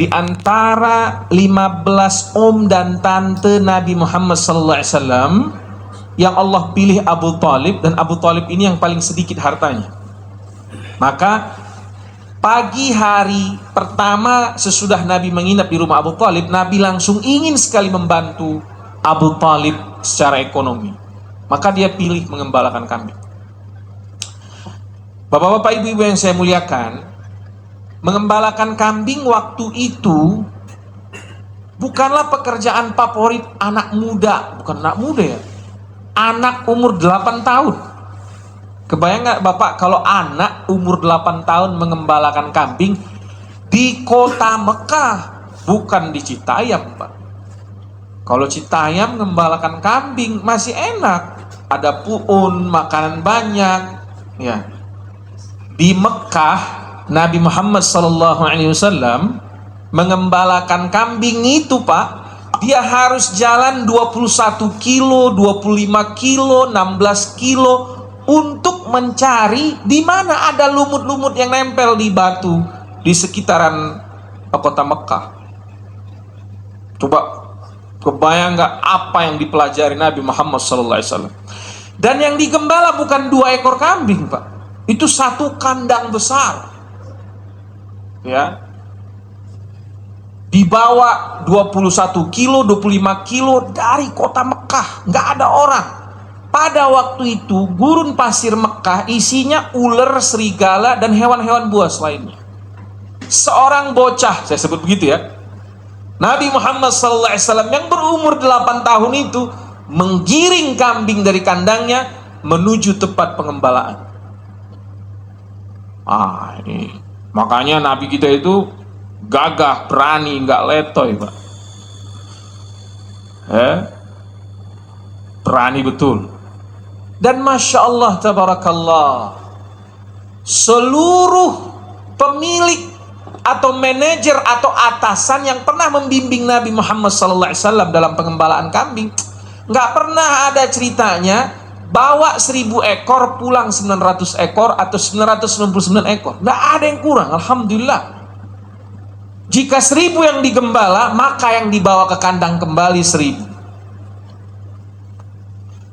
Di antara 15 om dan tante Nabi Muhammad SAW, yang Allah pilih Abu Talib, dan Abu Talib ini yang paling sedikit hartanya. Maka pagi hari pertama sesudah Nabi menginap di rumah Abu Talib, Nabi langsung ingin sekali membantu Abu Talib secara ekonomi. Maka dia pilih mengembalakan kambing. Bapak-bapak, ibu-ibu yang saya muliakan, mengembalakan kambing waktu itu bukanlah pekerjaan favorit anak muda. Bukan anak muda ya, anak umur 8 tahun. Kebayang nggak Bapak kalau anak umur 8 tahun mengembalakan kambing di kota Mekah, bukan di Citayam, Pak. Kalau Citayam mengembalakan kambing masih enak, ada puun, makanan banyak ya. Di Mekah Nabi Muhammad SAW mengembalakan kambing itu, Pak, dia harus jalan 21 kilo, 25 kilo, 16 kilo untuk mencari di mana ada lumut-lumut yang nempel di batu di sekitaran kota Mekah. Coba kebayang nggak apa yang dipelajari Nabi Muhammad SAW. Dan yang digembala bukan 2 ekor kambing, Pak, itu 1 kandang besar. Ya, dibawa 21 kilo, 25 kilo dari kota Mekah, nggak ada orang. Pada waktu itu gurun pasir Mekah isinya ular, serigala, dan hewan-hewan buas lainnya. Seorang bocah, saya sebut begitu ya, Nabi Muhammad SAW yang berumur 8 tahun itu menggiring kambing dari kandangnya menuju tempat pengembalaan. Ini makanya Nabi kita itu gagah, berani, nggak letoy, Pak. Berani betul. Dan Masya Allah, Tabarakallah, seluruh pemilik atau manajer atau atasan yang pernah membimbing Nabi Muhammad SAW dalam pengembalaan kambing, nggak pernah ada ceritanya bawa 1000 ekor pulang 900 ekor atau 999 ekor. Nggak ada yang kurang, alhamdulillah. Jika 1000 yang digembala, maka yang dibawa ke kandang kembali 1000.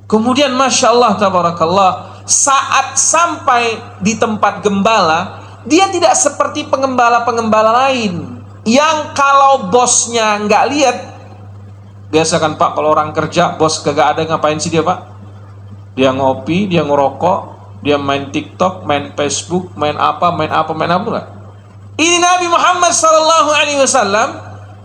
Kemudian Masya Allah, Tabarakallah, saat sampai di tempat gembala, dia tidak seperti pengembala-pengembala lain yang kalau bosnya nggak lihat. Biasa kan, Pak, kalau orang kerja bos kagak ada, ngapain sih dia, Pak? Dia ngopi, dia ngerokok, dia main TikTok, main Facebook, main apa enggak? Ini Nabi Muhammad SAW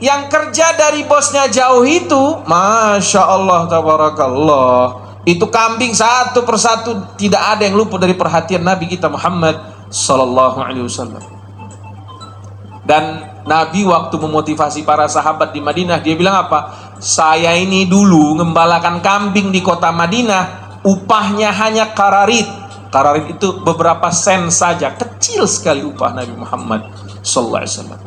yang kerja dari bosnya jauh itu, Masya Allah, Tabarakallah, itu kambing satu persatu tidak ada yang luput dari perhatian Nabi kita Muhammad SAW. Dan Nabi waktu memotivasi para sahabat di Madinah, dia bilang apa? Saya ini dulu ngembalakan kambing di kota Madinah, upahnya hanya kararit. Kararit itu beberapa sen saja, kecil sekali upah Nabi Muhammad SAW.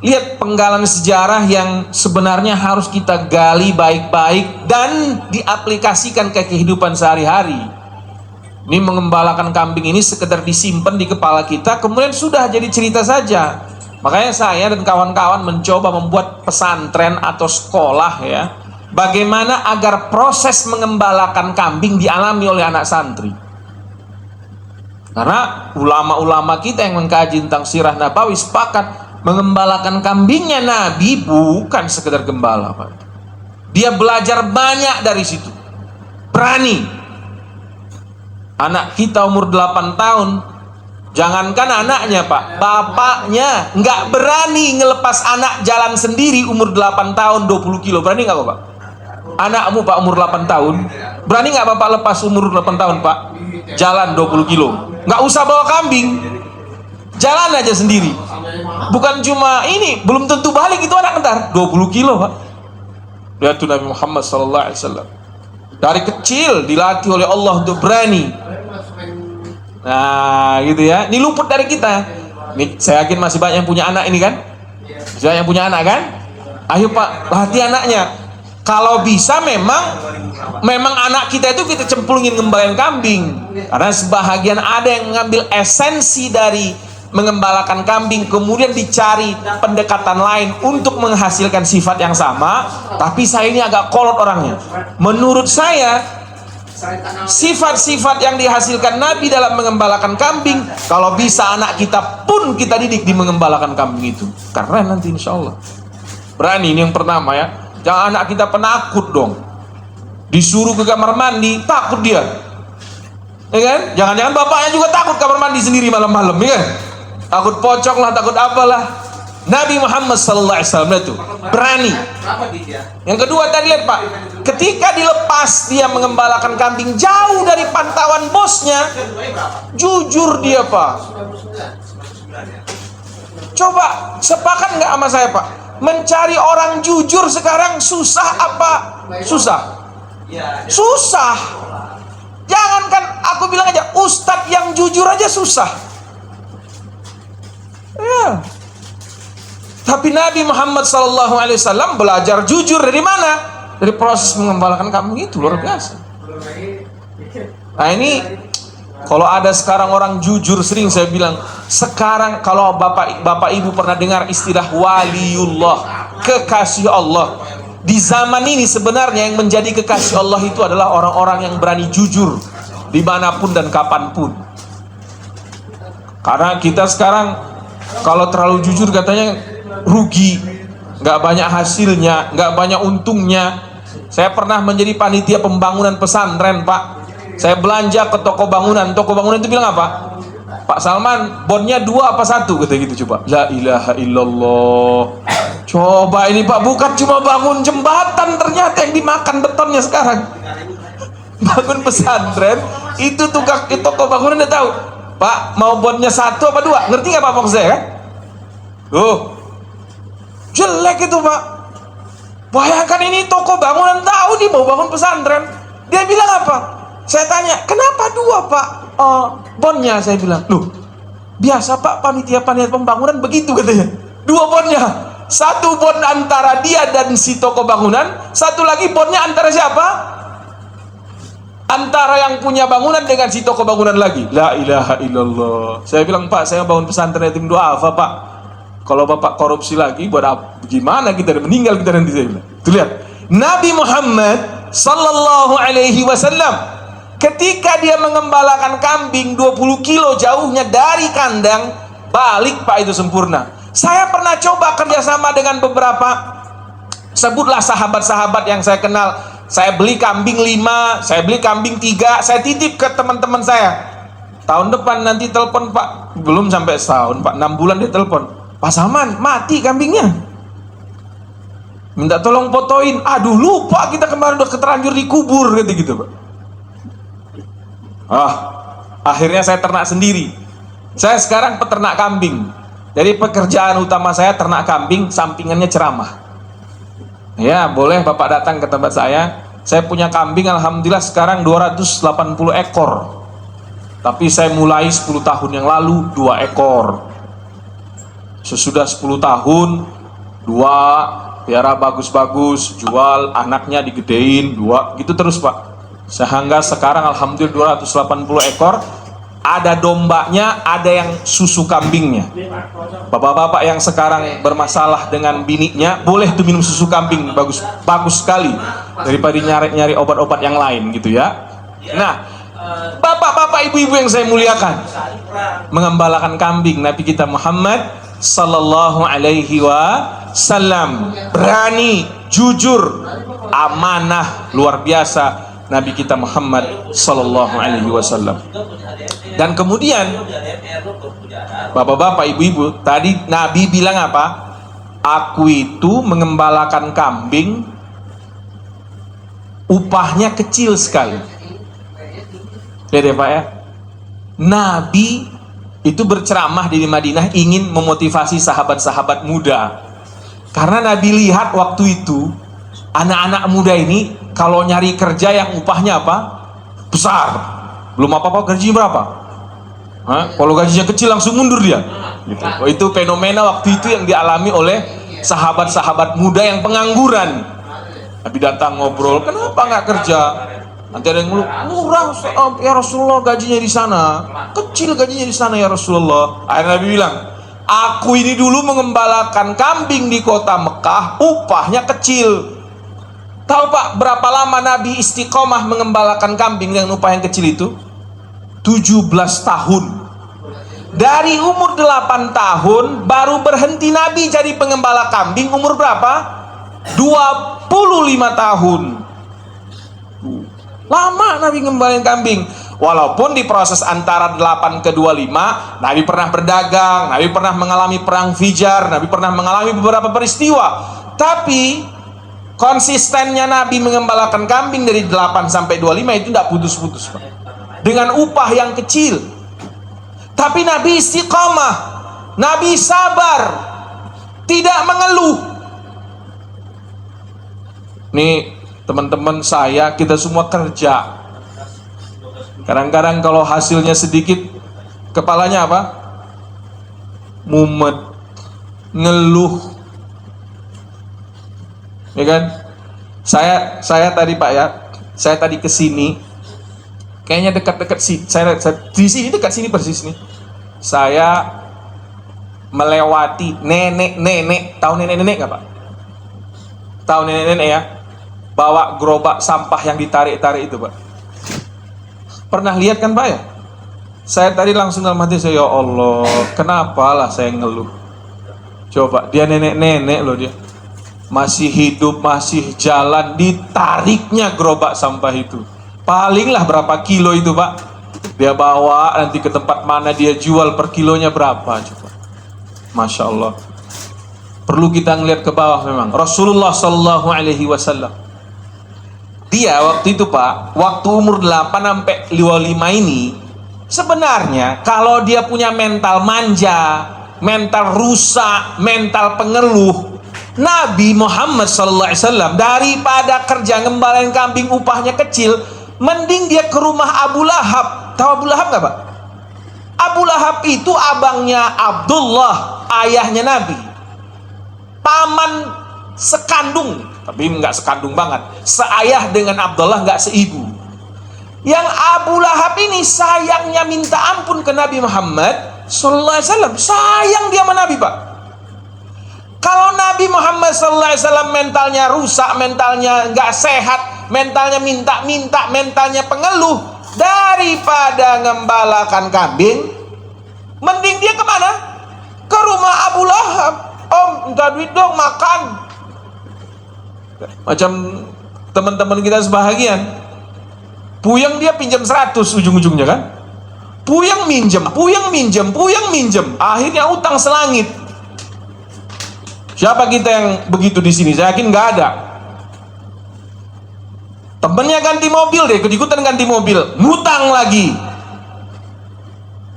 Lihat penggalan sejarah yang sebenarnya harus kita gali baik-baik dan diaplikasikan ke kehidupan sehari-hari. Ini mengembalakan kambing ini sekedar disimpan di kepala kita, kemudian sudah jadi cerita saja. Makanya saya dan kawan-kawan mencoba membuat pesantren atau sekolah ya, bagaimana agar proses mengembalakan kambing dialami oleh anak santri. Karena ulama-ulama kita yang mengkaji tentang sirah Nabawi sepakat mengembalakan kambingnya Nabi bukan sekedar gembala, Pak. Dia belajar banyak dari situ. Berani. Anak kita umur 8 tahun, jangankan anaknya, Pak, bapaknya nggak berani ngelepas anak jalan sendiri umur 8 tahun 20 kilo. Berani nggak, Pak? Anakmu, Pak, umur 8 tahun, berani nggak Bapak lepas umur 8 tahun, Pak, jalan 20 kilo? Nggak usah bawa kambing, jalan aja sendiri. Bukan cuma ini, belum tentu balik itu anak ntar 20 kilo, Pak. Lihat tuh Nabi Muhammad SAW dari kecil dilatih oleh Allah untuk berani. Nah gitu ya, ini luput dari kita. Ini saya yakin masih banyak yang punya anak ini kan, masih banyak yang punya anak kan. Ayo Pak, latih anaknya. Kalau bisa memang anak kita itu kita cemplungin ngembalain kambing, karena sebahagian ada yang mengambil esensi dari mengembalakan kambing, kemudian dicari pendekatan lain untuk menghasilkan sifat yang sama, tapi saya ini agak kolot orangnya. Menurut saya, sifat-sifat yang dihasilkan Nabi dalam mengembalakan kambing, kalau bisa anak kita pun kita didik di mengembalakan kambing itu. Karena nanti insya Allah berani. Ini yang pertama ya. Jangan anak kita penakut dong. Disuruh ke kamar mandi, takut dia. Ya kan? Jangan-jangan bapaknya juga takut kamar mandi sendiri malam-malam, ya kan? Takut pocong lah, takut apalah. Nabi Muhammad SAW itu berani. Yang kedua tadi lihat Pak, ketika dilepas dia mengembalakan kambing jauh dari pantauan bosnya, jujur dia Pak. Coba sepakat nggak sama saya Pak? Mencari orang jujur sekarang susah apa? Susah. Susah. Jangankan aku bilang aja, ustadz yang jujur aja susah. Ya. Tapi Nabi Muhammad SAW belajar jujur dari mana? Dari proses mengembalakan kambing itu, luar biasa. Nah ini kalau ada sekarang orang jujur, sering saya bilang, sekarang kalau bapak ibu pernah dengar istilah waliullah, kekasih Allah. Di zaman ini sebenarnya yang menjadi kekasih Allah itu adalah orang-orang yang berani jujur dimanapun dan kapanpun. Karena kita sekarang kalau terlalu jujur katanya rugi, nggak banyak hasilnya, nggak banyak untungnya. Saya pernah menjadi panitia pembangunan pesantren Pak. Saya belanja ke toko bangunan itu bilang apa? Pak Salman, bonnya 2 apa 1? Kata gitu. Coba, la ilaha illallah. Coba ini Pak, bukan cuma bangun jembatan, ternyata yang dimakan betonnya sekarang. Bangun pesantren, itu tukang toko bangunan udah tahu. Pak, mau bonnya 1 apa 2? Ngerti nggak Pak maksud saya kan? Jelek itu Pak. Bayangkan ini toko bangunan tahu dia mau bangun pesantren. Dia bilang apa? Saya tanya, kenapa 2 Pak? Bonnya, saya bilang. Loh, biasa Pak, panitia pembangunan begitu katanya. 2 bonnya. 1 bon antara dia dan si toko bangunan, 1 lagi bonnya antara siapa? Antara yang punya bangunan dengan si toko bangunan lagi. La ilaha illallah. Saya bilang, Pak, saya bangun pesantren yatim duafa Pak. Kalau Bapak korupsi lagi, buat apa? Gimana kita meninggal kita nanti, saya bilang. Tuh lihat, Nabi Muhammad sallallahu alaihi wasallam ketika dia mengembalakan kambing 20 kilo jauhnya dari kandang, balik Pak, itu sempurna. Saya pernah coba kerjasama dengan beberapa, sebutlah sahabat-sahabat yang saya kenal. Saya beli kambing 5, saya beli kambing 3, saya titip ke teman-teman saya. Tahun depan nanti telepon Pak, belum sampai setahun Pak, 6 bulan dia telepon, Pak Salman, mati kambingnya, minta tolong fotoin. Aduh lupa, kita kemarin udah terlanjur dikubur gitu Pak. Akhirnya saya ternak sendiri. Saya sekarang peternak kambing. Jadi pekerjaan utama saya ternak kambing, sampingannya ceramah. Ya, boleh Bapak datang ke tempat saya. Saya punya kambing alhamdulillah sekarang 280 ekor. Tapi saya mulai 10 tahun yang lalu 2 ekor. Sesudah 10 tahun 2 piara bagus-bagus, jual, anaknya digedein 2, gitu terus Pak. Sehingga sekarang alhamdulillah 280 ekor. Ada dombanya, ada yang susu kambingnya. Bapak-bapak yang sekarang bermasalah dengan bininya, boleh tuh minum susu kambing, bagus sekali daripada nyari obat-obat yang lain gitu ya. Nah, bapak-bapak, ibu-ibu yang saya muliakan, mengembalakan kambing Nabi kita Muhammad sallallahu alaihi wasallam, berani, jujur, amanah, luar biasa Nabi kita Muhammad sallallahu alaihi wasallam. Dan kemudian bapak-bapak, ibu-ibu, tadi Nabi bilang apa? Aku itu mengembalakan kambing, upahnya kecil sekali. Lihat ya Pak ya, Nabi itu berceramah di Madinah ingin memotivasi sahabat-sahabat muda. Karena Nabi lihat waktu itu anak-anak muda ini kalau nyari kerja yang upahnya apa? Besar. Belum apa-apa gajinya berapa? Kalau gajinya kecil langsung mundur dia. Gitu. Itu fenomena waktu itu yang dialami oleh sahabat-sahabat muda yang pengangguran. Nabi datang ngobrol, kenapa nggak kerja? Nanti ada yang ngeluh, murah ya Rasulullah, gajinya di sana kecil, gajinya di sana ya Rasulullah. Akhirnya Nabi bilang, aku ini dulu mengembalakan kambing di kota Mekah, upahnya kecil. Tahu Pak berapa lama Nabi istiqomah mengembalakan kambing dengan upah yang kecil itu? 17 tahun. Dari umur 8 tahun baru berhenti Nabi jadi pengembala kambing. Umur berapa? 25 tahun. Lama Nabi ngembalain kambing. Walaupun di proses antara 8 ke 25 Nabi pernah berdagang, Nabi pernah mengalami perang Fijar, Nabi pernah mengalami beberapa peristiwa, tapi konsistennya Nabi mengembalakan kambing dari 8 sampai 25 itu tidak putus-putus, Pak. Dengan upah yang kecil. Tapi Nabi istiqamah, Nabi sabar, tidak mengeluh. Nih teman-teman saya, kita semua kerja. Kadang-kadang kalau hasilnya sedikit, kepalanya apa? Mumet, ngeluh. Ya kan? Saya tadi Pak ya, saya tadi kesini, kayaknya dekat-dekat sini. Saya di sini dekat sini persis nih. Saya melewati nenek-nenek. Tahu nenek-nenek nggak Pak? Tahu nenek-nenek ya? Bawa gerobak sampah yang ditarik-tarik itu Pak. Pernah lihat kan Pak ya? Saya tadi langsung dalam hati saya, ya Allah, kenapa lah saya ngeluh? Coba, dia nenek-nenek loh dia. Masih hidup, masih jalan, ditariknya gerobak sampah itu. Palinglah berapa kilo itu Pak? Dia bawa nanti ke tempat mana dia jual, per kilonya berapa coba. Masya Allah. Perlu kita ngelihat ke bawah memang. Rasulullah Shallallahu Alaihi Wasallam. Dia waktu itu Pak, waktu umur 8 sampai 25 ini, sebenarnya kalau dia punya mental manja, mental rusak, mental pengeluh, Nabi Muhammad SAW daripada kerja ngembalain kambing upahnya kecil, mending dia ke rumah Abu Lahab. Tahu Abu Lahab nggak Pak? Abu Lahab itu abangnya Abdullah, ayahnya Nabi, paman sekandung, tapi nggak sekandung banget, seayah dengan Abdullah, nggak seibu. Yang Abu Lahab ini sayangnya minta ampun ke Nabi Muhammad SAW. Sayang dia sama Nabi Pak. Kalau Nabi Muhammad SAW mentalnya rusak, mentalnya nggak sehat, mentalnya minta-minta, mentalnya pengeluh, daripada ngembalakan kambing, mending dia kemana? Ke rumah Abu Lahab. Om, minta duit dong, makan. Macam teman-teman kita sebahagian, puyeng dia pinjam 100 ujung-ujungnya kan? Puyeng minjem, puyeng minjem, puyeng minjem, akhirnya utang selangit. Siapa kita yang begitu di sini? Saya yakin nggak ada. Temennya ganti mobil deh, ikut-ikutan ganti mobil, ngutang lagi.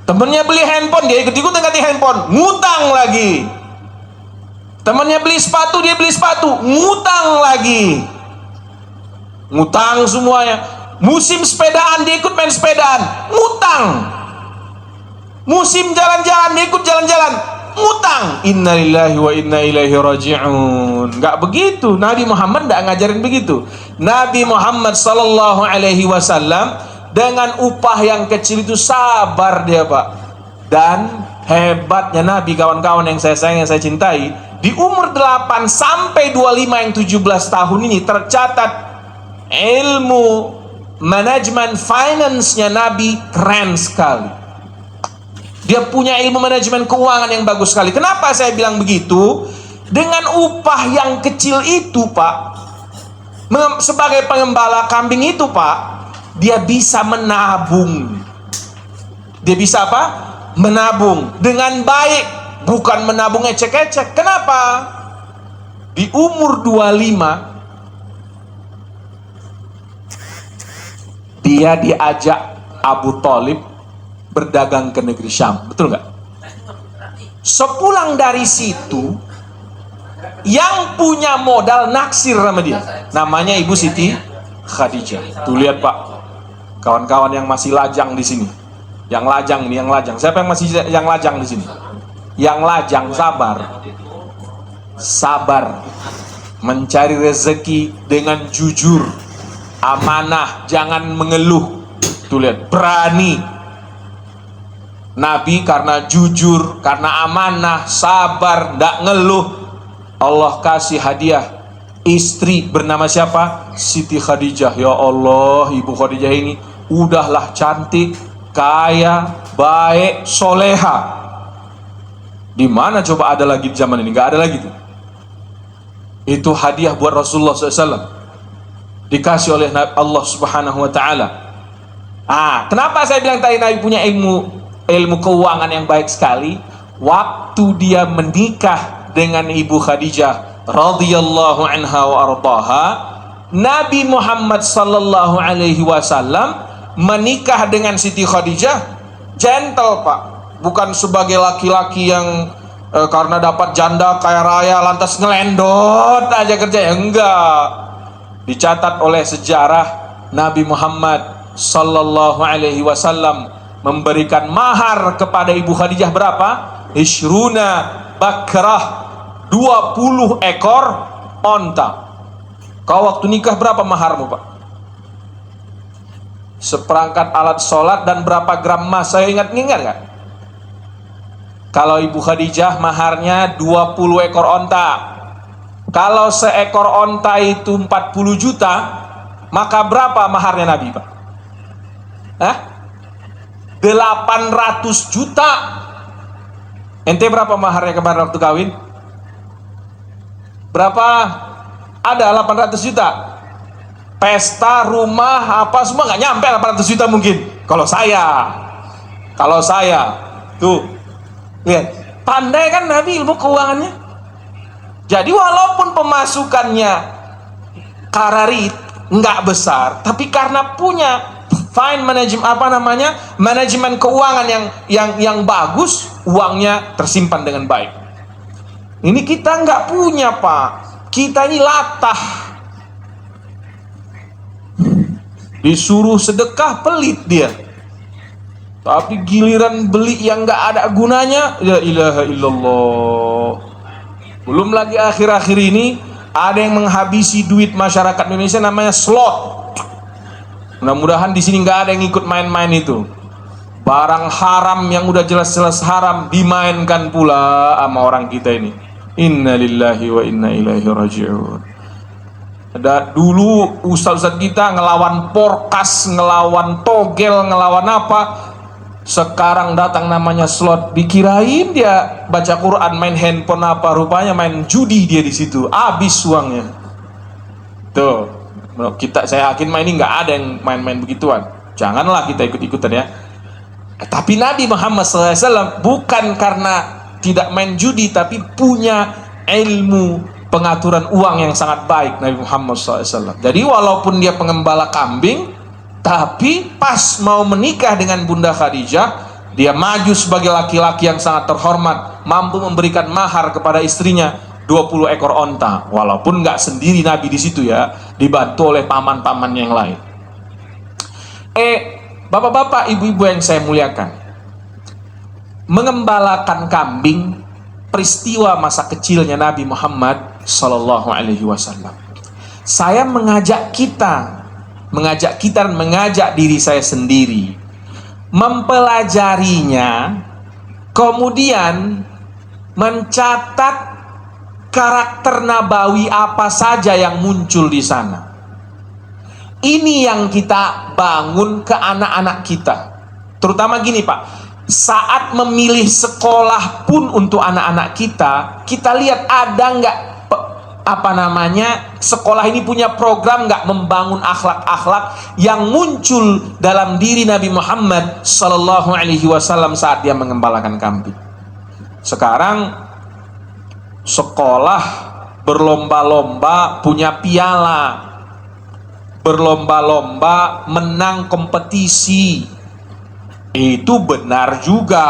Temennya beli handphone, dia ikut-ikutan ganti handphone, ngutang lagi. Temennya beli sepatu, dia beli sepatu, ngutang lagi. Ngutang semuanya. Musim sepedaan, dia ikut main sepedaan, ngutang. Musim jalan-jalan, dia ikut jalan-jalan, ngutang. Innalillahi wa inna ilaihi raji'un. Enggak begitu. Nabi Muhammad enggak ngajarin begitu. Nabi Muhammad sallallahu alaihi wasallam dengan upah yang kecil itu sabar dia Pak. Dan hebatnya Nabi, kawan-kawan yang saya sayang, yang saya cintai, di umur 8 sampai 25 yang 17 tahun ini tercatat ilmu manajemen finance-nya Nabi keren sekali. Dia punya ilmu manajemen keuangan yang bagus sekali. Kenapa saya bilang begitu? Dengan upah yang kecil itu Pak, sebagai pengembala kambing itu Pak, dia bisa menabung. Dia bisa apa? Menabung dengan baik, bukan menabung ecek-ecek. Kenapa? Di umur 25 dia diajak Abu Thalib berdagang ke negeri Syam, betul nggak? Sepulang dari situ, yang punya modal naksir sama dia, namanya Ibu Siti Khadijah. Tuh lihat Pak, kawan-kawan yang masih lajang di sini, yang lajang ini, yang lajang. Siapa yang masih yang lajang di sini? Yang lajang, sabar, sabar, mencari rezeki dengan jujur, amanah, jangan mengeluh. Tuh lihat, berani. Nabi karena jujur, karena amanah, sabar, tidak ngeluh. Allah kasih hadiah istri bernama siapa? Siti Khadijah. Ya Allah, Ibu Khadijah ini udahlah cantik, kaya, baik, soleha. Di mana coba ada lagi di zaman ini? Nggak ada lagi tuh. Itu hadiah buat Rasulullah SAW, dikasih oleh Allah Subhanahu Wa Taala. Kenapa saya bilang tadi Nabi punya ilmu keuangan yang baik sekali? Waktu dia menikah dengan Ibu Khadijah radhiyallahu anha wa ardaha, Nabi Muhammad sallallahu alaihi wasallam menikah dengan Siti Khadijah gentle, Pak. Bukan sebagai laki-laki yang karena dapat janda kaya raya lantas ngelendot aja kerja, enggak. Dicatat oleh sejarah, Nabi Muhammad sallallahu alaihi wasallam memberikan mahar kepada Ibu Khadijah berapa? Ishruna bakrah, 20 ekor onta. Kau waktu nikah berapa maharmu, Pak? Seperangkat alat sholat dan berapa gram emas? Saya ingat nggak? Kalau Ibu Khadijah maharnya 20 ekor onta. Kalau seekor onta itu 40 juta, maka berapa maharnya Nabi, Pak? 800 juta. Ente berapa maharnya kemarin waktu kawin? Berapa? Ada 800 juta. Pesta, rumah, apa semua nggak nyampe 800 juta mungkin. Kalau saya, tuh. Lihat, pandai kan Nabi ilmu keuangannya. Jadi walaupun pemasukannya kararit nggak besar, tapi karena punya manajemen keuangan yang bagus, uangnya tersimpan dengan baik. Ini kita nggak punya, Pak. Kita ini latah. Disuruh sedekah pelit dia. Tapi giliran beli yang nggak ada gunanya, ya ilaha illallah. Belum lagi akhir-akhir ini ada yang menghabisi duit masyarakat Indonesia namanya slot. Mudah-mudahan di sini nggak ada yang ikut main-main itu. Barang haram yang udah jelas-jelas haram dimainkan pula sama orang kita ini. Inna lillahi wa inna ilaihi raji'un. Ada dulu ustaz-ustaz kita ngelawan porkas, ngelawan togel, ngelawan apa. Sekarang datang namanya slot, dikirain dia baca Quran, main handphone apa, rupanya main judi dia di situ, habis uangnya. Tuh, saya yakin ini nggak ada yang main-main begituan. Janganlah kita ikut-ikutan ya. Tapi Nabi Muhammad SAW bukan karena tidak main judi, tapi punya ilmu pengaturan uang yang sangat baik Nabi Muhammad SAW. Jadi walaupun dia pengembala kambing, tapi pas mau menikah dengan Bunda Khadijah, dia maju sebagai laki-laki yang sangat terhormat, mampu memberikan mahar kepada istrinya 20 ekor onta. Walaupun nggak sendiri Nabi di situ ya, dibantu oleh paman-paman yang lain. Bapak-bapak, ibu-ibu yang saya muliakan, mengembalakan kambing peristiwa masa kecilnya Nabi Muhammad Sallallahu Alaihi Wasallam. Saya mengajak kita dan mengajak diri saya sendiri mempelajarinya, kemudian mencatat karakter nabawi apa saja yang muncul di sana. Ini yang kita bangun ke anak-anak kita. Terutama gini, Pak, saat memilih sekolah pun untuk anak-anak kita lihat ada nggak sekolah ini punya program nggak membangun akhlak-akhlak yang muncul dalam diri Nabi Muhammad Sallallahu Alaihi Wasallam saat dia mengembalakan kambing. Sekarang sekolah berlomba-lomba punya piala, berlomba-lomba menang kompetisi. Itu benar juga,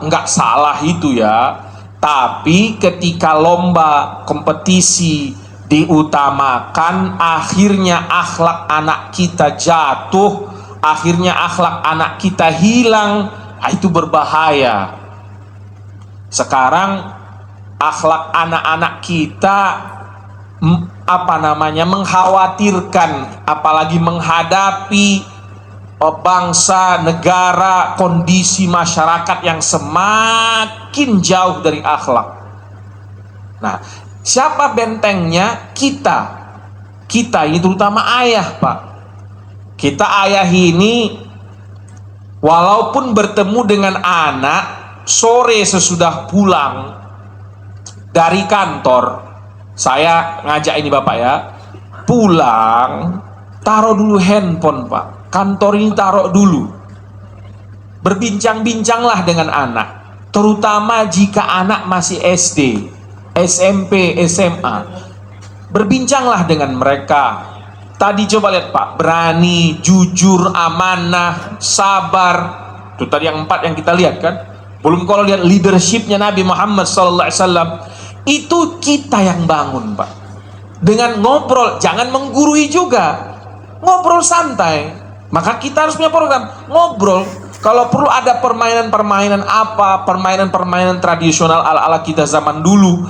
nggak salah itu ya. Tapi ketika lomba kompetisi diutamakan, akhirnya akhlak anak kita jatuh, akhirnya akhlak anak kita hilang, itu berbahaya. Sekarang akhlak anak-anak kita mengkhawatirkan, apalagi menghadapi bangsa, negara, kondisi masyarakat yang semakin jauh dari akhlak. Nah, siapa bentengnya? Kita ini terutama ayah, Pak. Kita ayah ini walaupun bertemu dengan anak sore sesudah pulang dari kantor, saya ngajak ini Bapak ya, pulang taruh dulu handphone, Pak. Kantor ini taruh dulu. Berbincang-bincanglah dengan anak, terutama jika anak masih SD, SMP, SMA. Berbincanglah dengan mereka. Tadi coba lihat Pak, berani, jujur, amanah, sabar. Itu tadi yang 4 yang kita lihat kan. Belum kalau lihat leadershipnya Nabi Muhammad SAW. Itu kita yang bangun Pak. Dengan ngobrol, jangan menggurui juga. Ngobrol santai. Maka kita harus punya program ngobrol. Kalau perlu ada permainan-permainan apa, permainan-permainan tradisional ala-ala kita zaman dulu,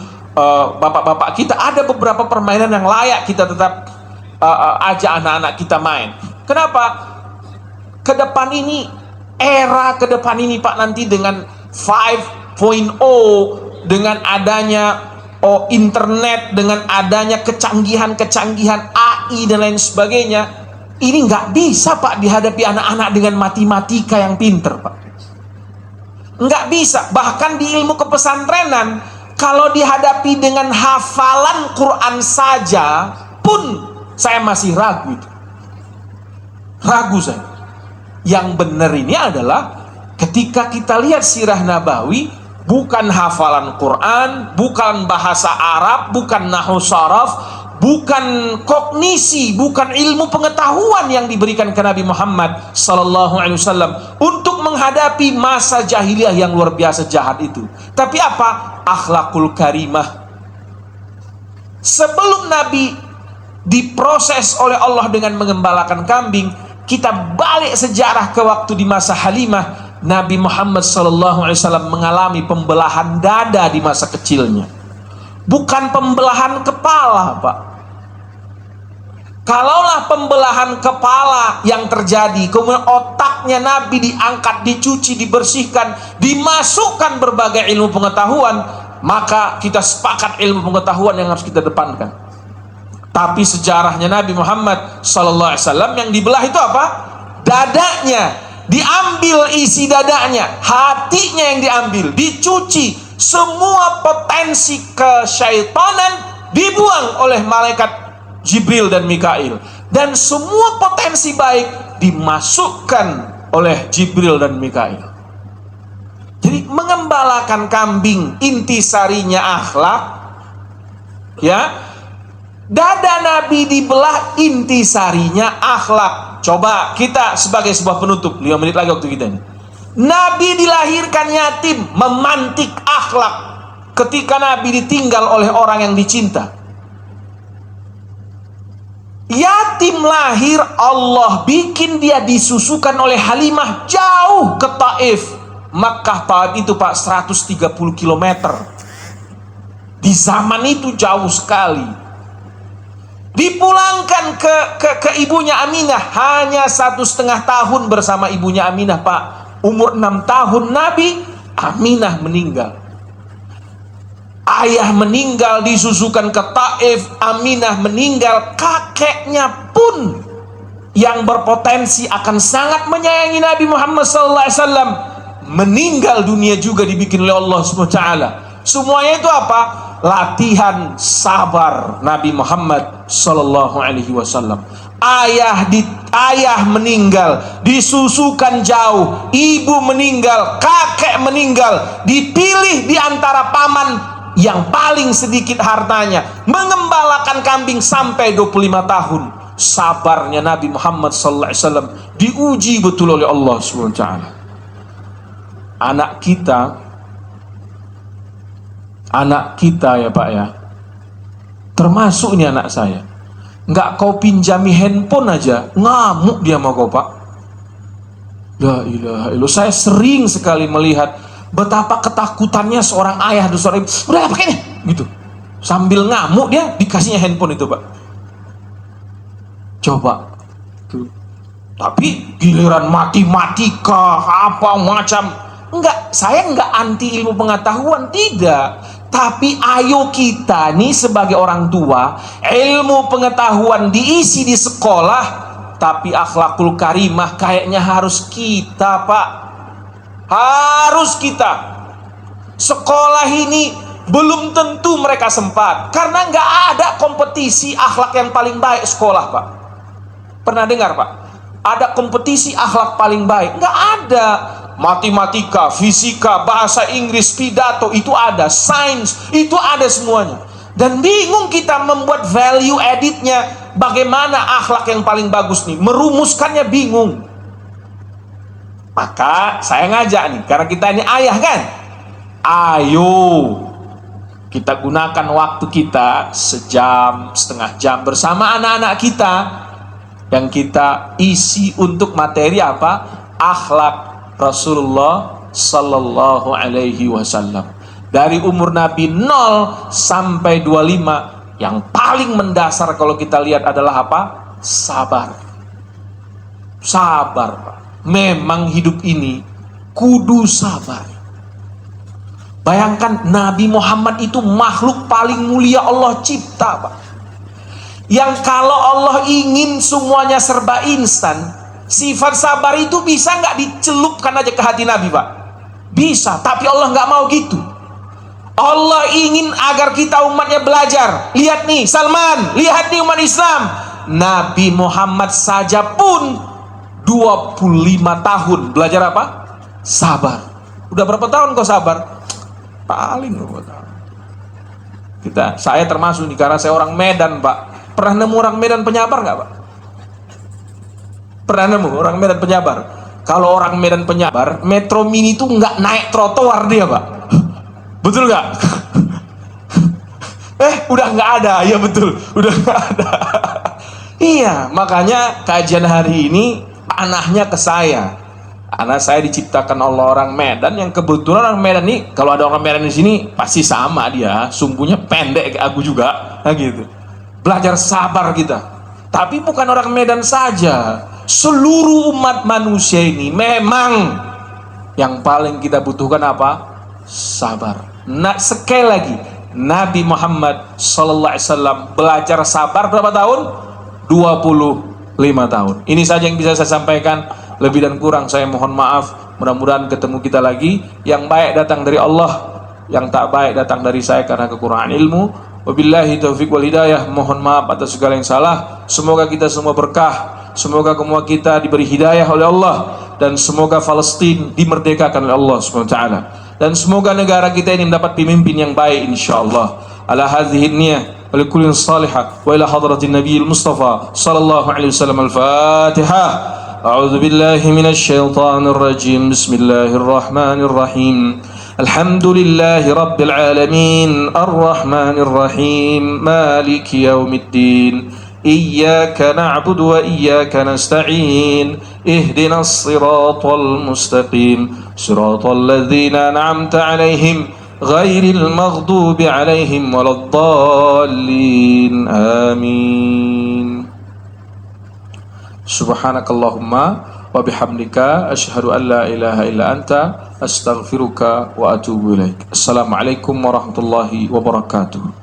bapak-bapak kita, ada beberapa permainan yang layak kita tetap ajak anak-anak kita main. Kenapa? Ke depan ini, era ke depan ini Pak, nanti dengan 5.0, dengan adanya internet, dengan adanya kecanggihan-kecanggihan AI dan lain sebagainya, ini nggak bisa Pak dihadapi anak-anak dengan matematika yang pinter Pak. Nggak bisa. Bahkan di ilmu kepesantrenan, kalau dihadapi dengan hafalan Quran saja pun saya masih ragu itu. Ragu saya. Yang benar ini adalah ketika kita lihat sirah Nabawi, bukan hafalan Quran, bukan bahasa Arab, bukan nahwu saraf, bukan kognisi, bukan ilmu pengetahuan yang diberikan ke Nabi Muhammad sallallahu alaihi wasallam untuk menghadapi masa jahiliyah yang luar biasa jahat itu. Tapi apa? Akhlakul karimah. Sebelum Nabi diproses oleh Allah dengan mengembalakan kambing, kita balik sejarah ke waktu di masa Halimah. Nabi Muhammad sallallahu alaihi wasallam mengalami pembelahan dada di masa kecilnya. Bukan pembelahan kepala, Pak. Kalaulah pembelahan kepala yang terjadi, kemudian otaknya Nabi diangkat, dicuci, dibersihkan, dimasukkan berbagai ilmu pengetahuan, maka kita sepakat ilmu pengetahuan yang harus kita depankan. Tapi sejarahnya Nabi Muhammad SAW yang dibelah itu apa? Dadanya, diambil isi dadanya, hatinya yang diambil, dicuci, semua potensi kesyaitanan dibuang oleh malaikat Jibril dan Mikail, dan semua potensi baik dimasukkan oleh Jibril dan Mikail. Jadi mengembalakan kambing intisarinya akhlak, ya. Dada Nabi dibelah intisarinya akhlak. Coba kita sebagai sebuah penutup, 5 menit lagi waktu kita ini. Nabi dilahirkan yatim, memantik akhlak ketika Nabi ditinggal oleh orang yang dicinta. Yatim lahir, Allah bikin dia disusukan oleh Halimah jauh ke Taif. Makkah Taif itu Pak 130 km. Di zaman itu jauh sekali. Dipulangkan ke ibunya Aminah, hanya 1,5 tahun bersama ibunya Aminah Pak. Umur 6 tahun Nabi, Aminah meninggal. Ayah meninggal, disusukan ke Taif, Aminah meninggal, kakeknya pun yang berpotensi akan sangat menyayangi Nabi Muhammad SAW meninggal dunia juga, dibikin oleh Allah SWT. Semuanya itu apa? Latihan sabar Nabi Muhammad SAW. Ayah meninggal, disusukan jauh, ibu meninggal, kakek meninggal, dipilih di antara paman yang paling sedikit hartanya, mengembalakan kambing sampai 25 tahun. Sabarnya Nabi Muhammad SAW diuji betul oleh Allah SWT. Anak kita ya Pak ya, termasuk ini anak saya, nggak kau pinjami handphone aja ngamuk dia sama kau Pak. La ilaha illallah. Saya sering sekali melihat betapa ketakutannya seorang ayah dan seorang ibu. Udah pakai nih, gitu. Sambil ngamuk dia dikasihnya handphone itu, Pak. Coba tuh. Tapi giliran matematika apa macam, enggak, saya enggak anti ilmu pengetahuan, tidak. Tapi ayo kita nih sebagai orang tua, ilmu pengetahuan diisi di sekolah, tapi akhlakul karimah kayaknya harus kita, Pak. Harus kita. Sekolah ini belum tentu mereka sempat, karena nggak ada kompetisi akhlak yang paling baik sekolah, Pak. Pernah dengar, Pak? Ada kompetisi akhlak paling baik? Nggak ada. Matematika, fisika, bahasa Inggris, pidato, itu ada. Sains, itu ada semuanya. Dan bingung kita membuat value editnya. Bagaimana akhlak yang paling bagus nih? Merumuskannya bingung. Maka saya ngajak nih, karena kita ini ayah kan? Ayo kita gunakan waktu kita sejam, setengah jam bersama anak-anak kita, yang kita isi untuk materi apa? Akhlak Rasulullah Sallallahu Alaihi Wasallam. Dari umur Nabi 0 sampai 25, yang paling mendasar kalau kita lihat adalah apa? Sabar. Sabar, Pak. Memang hidup ini kudu sabar. Bayangkan Nabi Muhammad itu makhluk paling mulia Allah cipta, Pak. Yang kalau Allah ingin semuanya serba instan, sifat sabar itu bisa nggak dicelupkan aja ke hati Nabi, Pak? Bisa, tapi Allah nggak mau gitu. Allah ingin agar kita umatnya belajar. Lihat nih Salman, lihat nih umat Islam. Nabi Muhammad saja pun 25 tahun belajar apa? Sabar. Udah berapa tahun kau sabar? Paling saya termasuk nih, karena saya orang Medan, Pak. Pernah nemu orang Medan penyabar nggak, Pak? Pernah nemu orang Medan penyabar? Kalau orang Medan penyabar, Metro Mini itu nggak naik trotoar dia, Pak. Betul nggak? Udah nggak ada. Ya betul, udah nggak ada. Iya, makanya kajian hari ini panahnya ke saya. Karena saya diciptakan Allah orang Medan, yang kebetulan orang Medan nih, kalau ada orang Medan di sini pasti sama dia, sumbunya pendek kayak aku juga, nah gitu. Belajar sabar kita. Tapi bukan orang Medan saja, seluruh umat manusia ini memang yang paling kita butuhkan apa? Sabar. Nah, sekali lagi, Nabi Muhammad sallallahu alaihi wasallam belajar sabar berapa tahun? 25 tahun. Ini saja yang bisa saya sampaikan. Lebih dan kurang saya mohon maaf. Mudah-mudahan ketemu kita lagi. Yang baik datang dari Allah, yang tak baik datang dari saya karena kekurangan ilmu. Wabillahi taufiq wal hidayah. Mohon maaf atas segala yang salah. Semoga kita semua berkah, semoga semua kita diberi hidayah oleh Allah, dan semoga Palestina dimerdekakan oleh Allah SWT, dan semoga negara kita ini mendapat pemimpin yang baik insyaallah. Ala hadhihi niyah wa likulli salihah wa ila hadratin nabiyil mustafa sallallahu alaihi wasallam. Al-Fatihah. أعوذ بالله من الشيطان الرجيم. بسم الله الرحمن الرحيم. الحمد لله رب العالمين الرحمن الرحيم مالك يوم الدين إياك نعبد وإياك نستعين اهدنا الصراط المستقيم صراط الذين أنعمت عليهم غير المغضوب عليهم ولا الضالين آمين. Subhanakallahumma wa bihamdika asyhadu an la ilaha illa anta astaghfiruka wa atubu ilaik. Assalamualaikum warahmatullahi wabarakatuh.